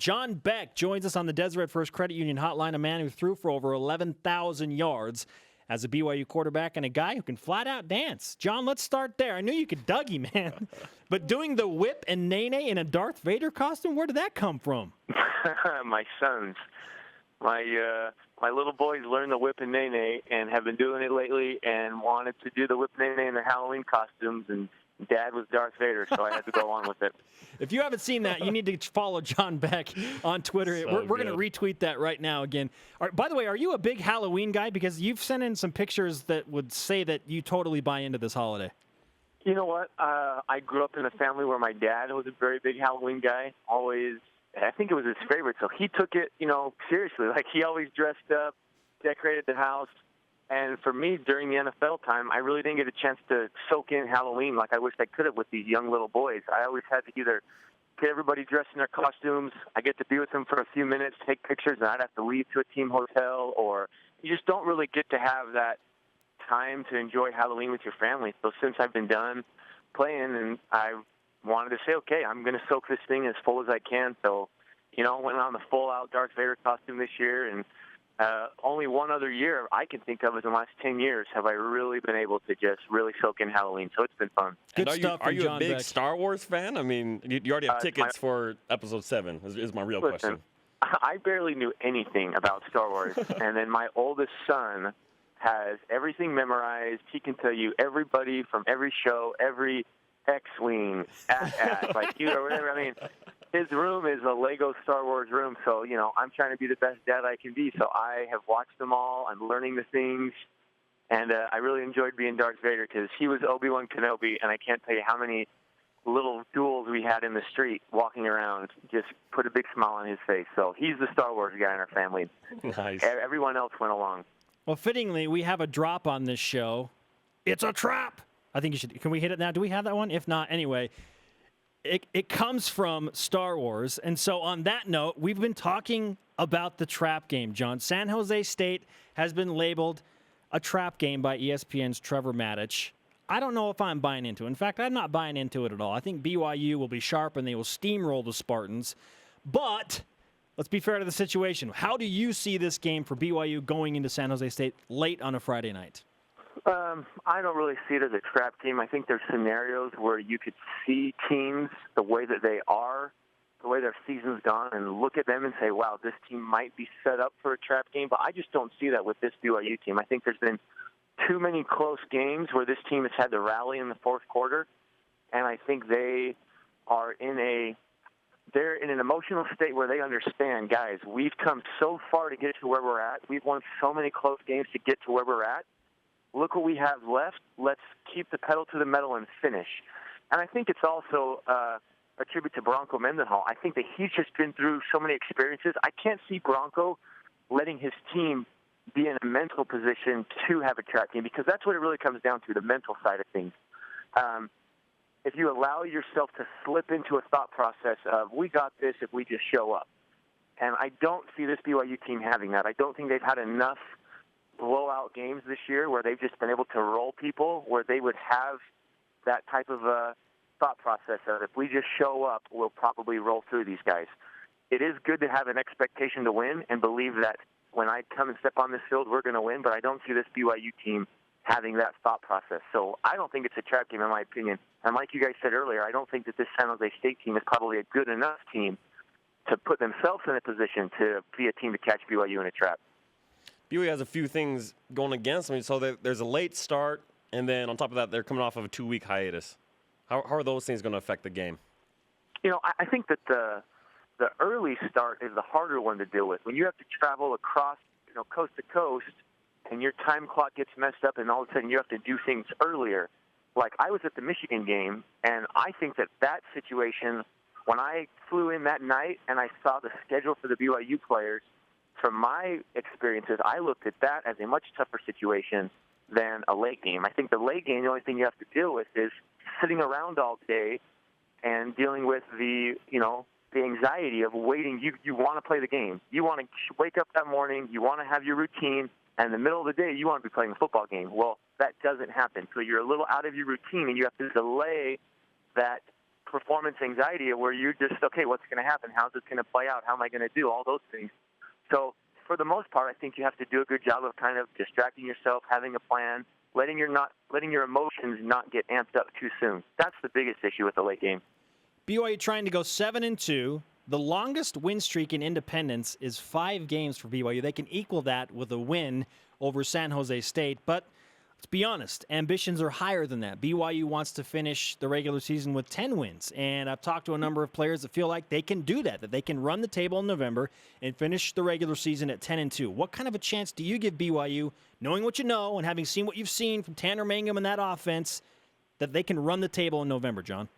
John Beck joins us on the Deseret First Credit Union hotline, a man who threw for over 11,000 yards as a BYU quarterback and a guy who can flat out dance. John, let's start there. I knew you could Dougie, man. But doing the whip and nene in a Darth Vader costume, where did that come from? My sons. My little boys learned the whip and nene and have been doing it lately and wanted to do the whip and nene in their Halloween costumes, and Dad was Darth Vader, so I had to go on with it. If you haven't seen that, you need to follow John Beck on Twitter. We're going to retweet that right now again. By the way, are you a big Halloween guy? Because you've sent in some pictures that would say that you totally buy into this holiday. You know what? I grew up in a family where my dad was a very big Halloween guy. Always, I think it was his favorite, so he took it, seriously. Like, he always dressed up, decorated the house. And for me, during the NFL time, I really didn't get a chance to soak in Halloween like I wish I could have with these young little boys. I always had to either get everybody dressed in their costumes, I get to be with them for a few minutes, take pictures, and I'd have to leave to a team hotel, or you just don't really get to have that time to enjoy Halloween with your family. So since I've been done playing, and I wanted to say, okay, I'm going to soak this thing as full as I can. So, went on the full-out Darth Vader costume this year, and only one other year I can think of in the last 10 years have I really been able to just really soak in Halloween. So it's been fun. Good stuff. Are you John a big Beck. Star Wars fan? I mean, you already have tickets for Episode 7 is my real question. I barely knew anything about Star Wars, and then my oldest son has everything memorized. He can tell you everybody from every show, every X-Wing, like you or whatever. I mean, his room is a Lego Star Wars room, so, I'm trying to be the best dad I can be. So I have watched them all. I'm learning the things, and I really enjoyed being Darth Vader because he was Obi-Wan Kenobi, and I can't tell you how many little duels we had in the street walking around just put a big smile on his face. So he's the Star Wars guy in our family. Nice. Everyone else went along. Well, fittingly, we have a drop on this show. It's a trap. I think you should. Can we hit it now? Do we have that one? If not, anyway. It comes from Star Wars. And so on that note, we've been talking about the trap game, John. San Jose State has been labeled a trap game by ESPN's Trevor Maddich. I don't know if I'm buying into it. In fact, I'm not buying into it at all. I think BYU will be sharp and they will steamroll the Spartans. But let's be fair to the situation. How do you see this game for BYU going into San Jose State late on a Friday night? I don't really see it as a trap game. I think there's scenarios where you could see teams the way that they are, the way their season's gone, and look at them and say, wow, this team might be set up for a trap game. But I just don't see that with this BYU team. I think there's been too many close games where this team has had to rally in the fourth quarter, and I think they are they're in an emotional state where they understand, guys, we've come so far to get to where we're at. We've won so many close games to get to where we're at. Look what we have left. Let's keep the pedal to the metal and finish. And I think it's also a tribute to Bronco Mendenhall. I think that he's just been through so many experiences. I can't see Bronco letting his team be in a mental position to have a trap game, because that's what it really comes down to, the mental side of things. If you allow yourself to slip into a thought process of, we got this if we just show up. And I don't see this BYU team having that. I don't think they've had enough blowout games this year where they've just been able to roll people, where they would have that type of thought process of, if we just show up, we'll probably roll through these guys. It is good to have an expectation to win and believe that when I come and step on this field, we're going to win, but I don't see this BYU team having that thought process. So I don't think it's a trap game, in my opinion. And like you guys said earlier, I don't think that this San Jose State team is probably a good enough team to put themselves in a position to be a team to catch BYU in a trap. BYU has a few things going against them. So there's a late start, and then on top of that, they're coming off of a 2-week hiatus. How are those things going to affect the game? I think that the early start is the harder one to deal with. When you have to travel across, coast to coast, and your time clock gets messed up, and all of a sudden you have to do things earlier. Like, I was at the Michigan game, and I think that situation, when I flew in that night and I saw the schedule for the BYU players, from my experiences, I looked at that as a much tougher situation than a late game. I think the late game, the only thing you have to deal with is sitting around all day and dealing with the anxiety of waiting. You want to play the game. You want to wake up that morning. You want to have your routine. And in the middle of the day, you want to be playing a football game. Well, that doesn't happen. So you're a little out of your routine, and you have to delay that performance anxiety where you're just, okay, what's going to happen? How's this going to play out? How am I going to do? All those things. So for the most part, I think you have to do a good job of kind of distracting yourself, having a plan, letting your emotions not get amped up too soon. That's the biggest issue with the late game. BYU trying to go 7-2. The longest win streak in Independence is 5 games for BYU. They can equal that with a win over San Jose State. But let's be honest, ambitions are higher than that. BYU wants to finish the regular season with 10 wins. And I've talked to a number of players that feel like they can do that they can run the table in November and finish the regular season at 10-2. What kind of a chance do you give BYU, knowing what you know and having seen what you've seen from Tanner Mangum and that offense, that they can run the table in November, John?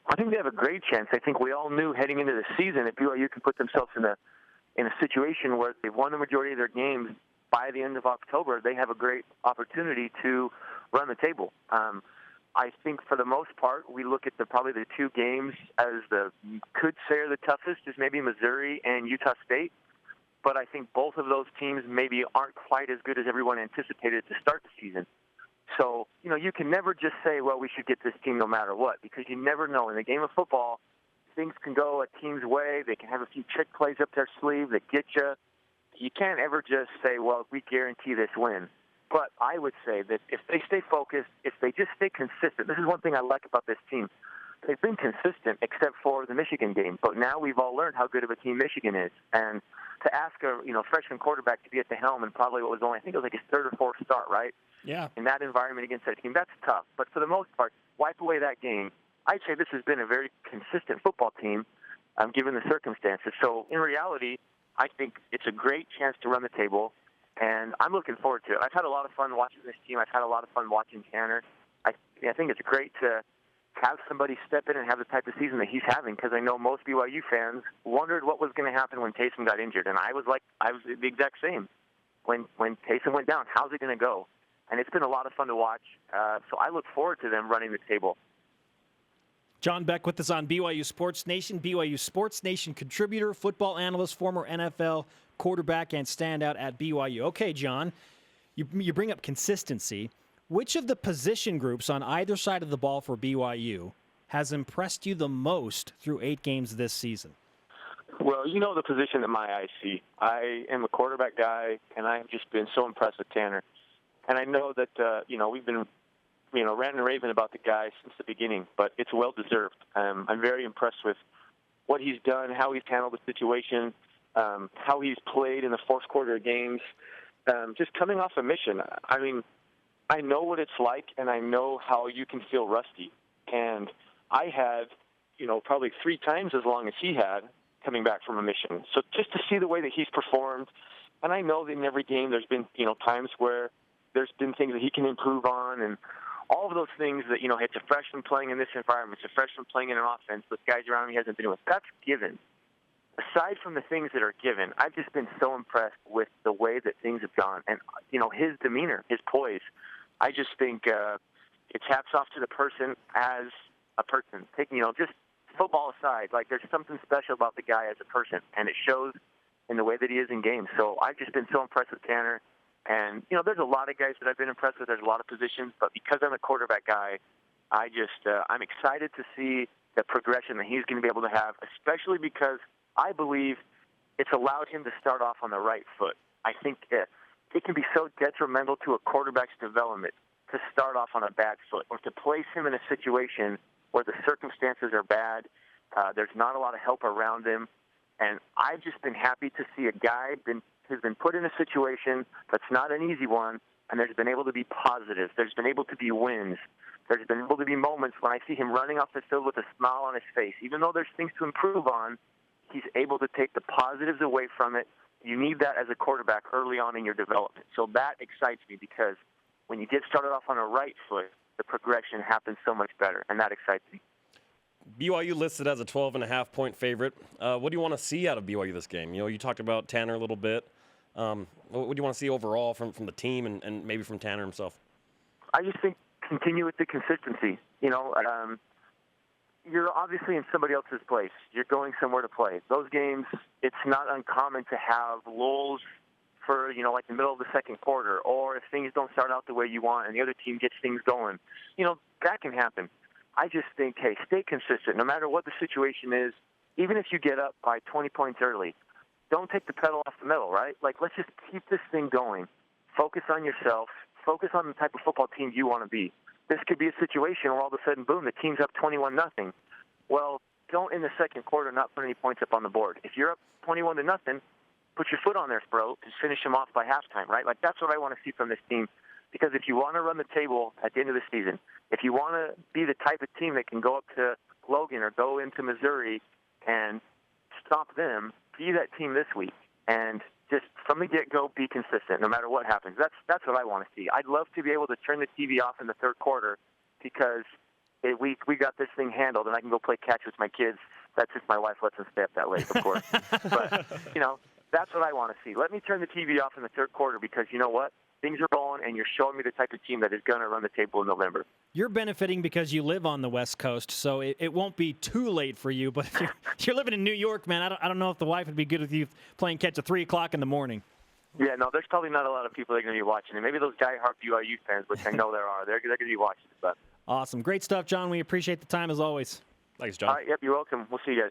I think they have a great chance. I think we all knew heading into the season if BYU can put themselves in a situation where they've won the majority of their games by the end of October, they have a great opportunity to run the table. I think for the most part, we look at probably the 2 games as could say are the toughest, is maybe Missouri and Utah State. But I think both of those teams maybe aren't quite as good as everyone anticipated to start the season. So, you can never just say, well, we should get this team no matter what, because you never know. In the game of football, things can go a team's way. They can have a few trick plays up their sleeve that get you. You can't ever just say, well, we guarantee this win. But I would say that if they stay focused, if they just stay consistent, this is one thing I like about this team. They've been consistent except for the Michigan game. But now we've all learned how good of a team Michigan is. And to ask a freshman quarterback to be at the helm and probably what was only, I think it was like his 3rd or 4th start, right? Yeah. In that environment against that team, that's tough. But for the most part, wipe away that game. I'd say this has been a very consistent football team given the circumstances. So in reality, I think it's a great chance to run the table, and I'm looking forward to it. I've had a lot of fun watching this team. I've had a lot of fun watching Tanner. I think it's great to have somebody step in and have the type of season that he's having, because I know most BYU fans wondered what was going to happen when Taysom got injured, and I was the exact same. When Taysom went down, how's it going to go? And it's been a lot of fun to watch, so I look forward to them running the table. John Beck with us on BYU Sports Nation, BYU Sports Nation contributor, football analyst, former NFL quarterback, and standout at BYU. Okay, John, you bring up consistency. Which of the position groups on either side of the ball for BYU has impressed you the most through 8 games this season? Well, the position that my eyes see. I am a quarterback guy, and I've just been so impressed with Tanner. And I know that, we've been, ranting and raving about the guy since the beginning, but it's well-deserved. I'm very impressed with what he's done, how he's handled the situation, how he's played in the fourth quarter games, just coming off a mission. I mean, I know what it's like, and I know how you can feel rusty. And I had, probably 3 times as long as he had coming back from a mission. So just to see the way that he's performed, and I know that in every game there's been, times where there's been things that he can improve on, and all of those things that, it's a freshman playing in this environment, it's a freshman playing in an offense with guys around him he hasn't been with. That's given. Aside from the things that are given, I've just been so impressed with the way that things have gone. And, his demeanor, his poise, I just think it's hats off to the person as a person. Taking, just football aside, there's something special about the guy as a person, and it shows in the way that he is in games. So I've just been so impressed with Tanner. And, there's a lot of guys that I've been impressed with. There's a lot of positions. But because I'm a quarterback guy, I'm excited to see the progression that he's going to be able to have, especially because I believe it's allowed him to start off on the right foot. I think it can be so detrimental to a quarterback's development to start off on a bad foot or to place him in a situation where the circumstances are bad. There's not a lot of help around him. And I've just been happy to see a guy who's been put in a situation that's not an easy one, and there's been able to be positive. There's been able to be wins. There's been able to be moments when I see him running off the field with a smile on his face. Even though there's things to improve on, he's able to take the positives away from it. You need that as a quarterback early on in your development. So that excites me because when you get started off on a right foot, the progression happens so much better, and that excites me. BYU listed as a 12.5-point favorite. What do you want to see out of BYU this game? You talked about Tanner a little bit. What do you want to see overall from the team and maybe from Tanner himself? I just think continue with the consistency. You're obviously in somebody else's place. You're going somewhere to play. Those games, it's not uncommon to have lulls for, like the middle of the second quarter, or if things don't start out the way you want and the other team gets things going. That can happen. I just think, hey, stay consistent. No matter what the situation is, even if you get up by 20 points early, don't take the pedal off the metal, right? Like, let's just keep this thing going. Focus on yourself. Focus on the type of football team you want to be. This could be a situation where all of a sudden, boom, the team's up 21-0. Well, don't in the second quarter not put any points up on the board. If you're up 21-0, put your foot on there, bro, and finish them off by halftime, right? Like, that's what I want to see from this team. Because if you want to run the table at the end of the season, if you want to be the type of team that can go up to Logan or go into Missouri and stop them, be that team this week. And just from the get-go, be consistent no matter what happens. That's what I want to see. I'd love to be able to turn the TV off in the third quarter because we got this thing handled, and I can go play catch with my kids. That's if my wife lets us stay up that late, of course. But, that's what I want to see. Let me turn the TV off in the third quarter because you know what? Things are going, and you're showing me the type of team that is going to run the table in November. You're benefiting because you live on the West Coast, so it won't be too late for you. But if you're living in New York, man, I don't know if the wife would be good with you playing catch at 3 o'clock in the morning. Yeah, no, there's probably not a lot of people that are going to be watching it. Maybe those diehard BYU fans, which I know there are. They're going to be watching it. But awesome. Great stuff, John. We appreciate the time as always. Thanks, John. All right, yep, you're welcome. We'll see you guys.